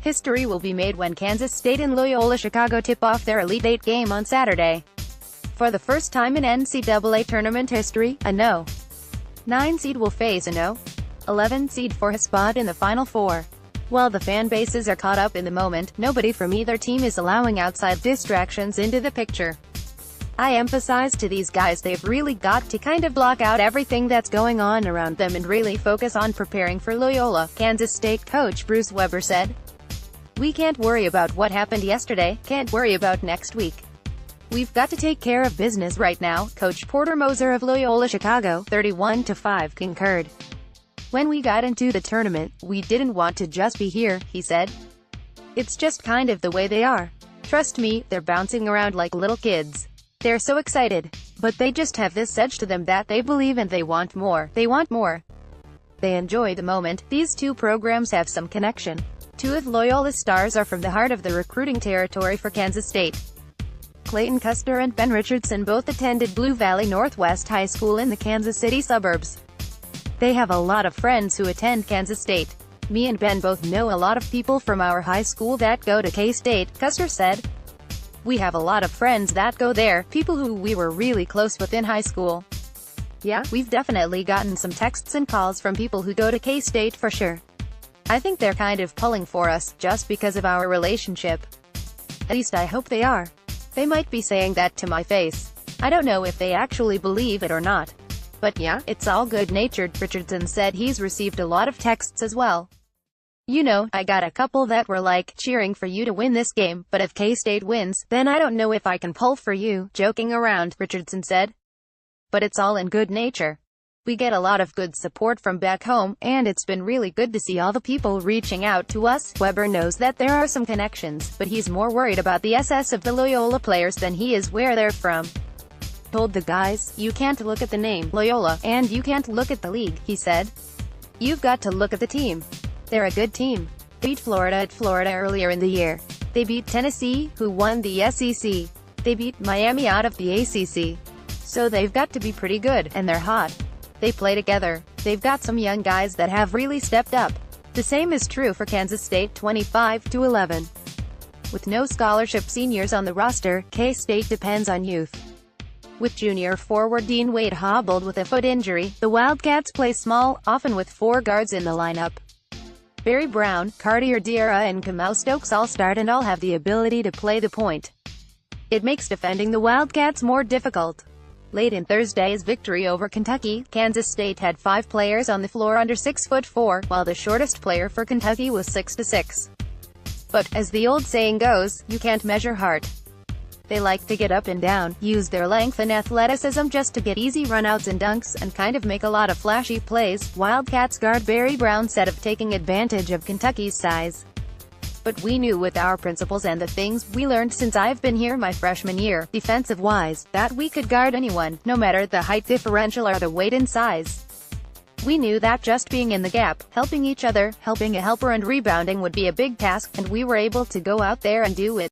History will be made when Kansas State and Loyola-Chicago tip off their Elite Eight game on Saturday. For the first time in NCAA Tournament history, a No. 9 seed will face a No. 11 seed for a spot in the Final Four. While the fan bases are caught up in the moment, nobody from either team is allowing outside distractions into the picture. I emphasize to these guys they've really got to kind of block out everything that's going on around them and really focus on preparing for Loyola, Kansas State coach Bruce Weber said. We can't worry about what happened yesterday, can't worry about next week. We've got to take care of business right now, Coach Porter Moser of Loyola-Chicago, 31-5, concurred. When we got into the tournament, we didn't want to just be here, he said. It's just kind of the way they are. Trust me, they're bouncing around like little kids. They're so excited. But they just have this edge to them that they believe and they want more. They want more. They enjoy the moment. These two programs have some connection. Two of Loyola's stars are from the heart of the recruiting territory for Kansas State. Clayton Custer and Ben Richardson both attended Blue Valley Northwest High School in the Kansas City suburbs. They have a lot of friends who attend Kansas State. Me and Ben both know a lot of people from our high school that go to K-State, Custer said. We have a lot of friends that go there, people who we were really close with in high school. Yeah, we've definitely gotten some texts and calls from people who go to K-State for sure. I think they're kind of pulling for us, just because of our relationship. At least I hope they are. They might be saying that to my face. I don't know if they actually believe it or not. But yeah, it's all good-natured. Richardson said he's received a lot of texts as well. You know, I got a couple that were like, cheering for you to win this game, but if K-State wins, then I don't know if I can pull for you, joking around, Richardson said. But it's all in good nature. We get a lot of good support from back home, and it's been really good to see all the people reaching out to us. Weber knows that there are some connections, but he's more worried about the SS of the Loyola players than he is where they're from. Told the guys, you can't look at the name, Loyola, and you can't look at the league, he said. You've got to look at the team. They're a good team. They beat Florida at Florida earlier in the year. They beat Tennessee, who won the SEC. They beat Miami out of the ACC. So they've got to be pretty good, and they're hot. They play together. They've got some young guys that have really stepped up. The same is true for Kansas State, 25-11. With no scholarship seniors on the roster, K-State depends on youth. With junior forward Dean Wade hobbled with a foot injury, the Wildcats play small, often with 4 guards in the lineup. Barry Brown, Cartier Diarra and Kamau Stokes all start and all have the ability to play the point. It makes defending the Wildcats more difficult. Late in Thursday's victory over Kentucky, Kansas State had 5 players on the floor under 6'4", while the shortest player for Kentucky was 6'6". But, as the old saying goes, you can't measure heart. They like to get up and down, use their length and athleticism just to get easy runouts and dunks, and kind of make a lot of flashy plays. Wildcats guard Barry Brown said of taking advantage of Kentucky's size. But we knew with our principles and the things we learned since I've been here my freshman year, defensive-wise, that we could guard anyone, no matter the height differential or the weight and size. We knew that just being in the gap, helping each other, helping a helper and rebounding would be a big task, and we were able to go out there and do it.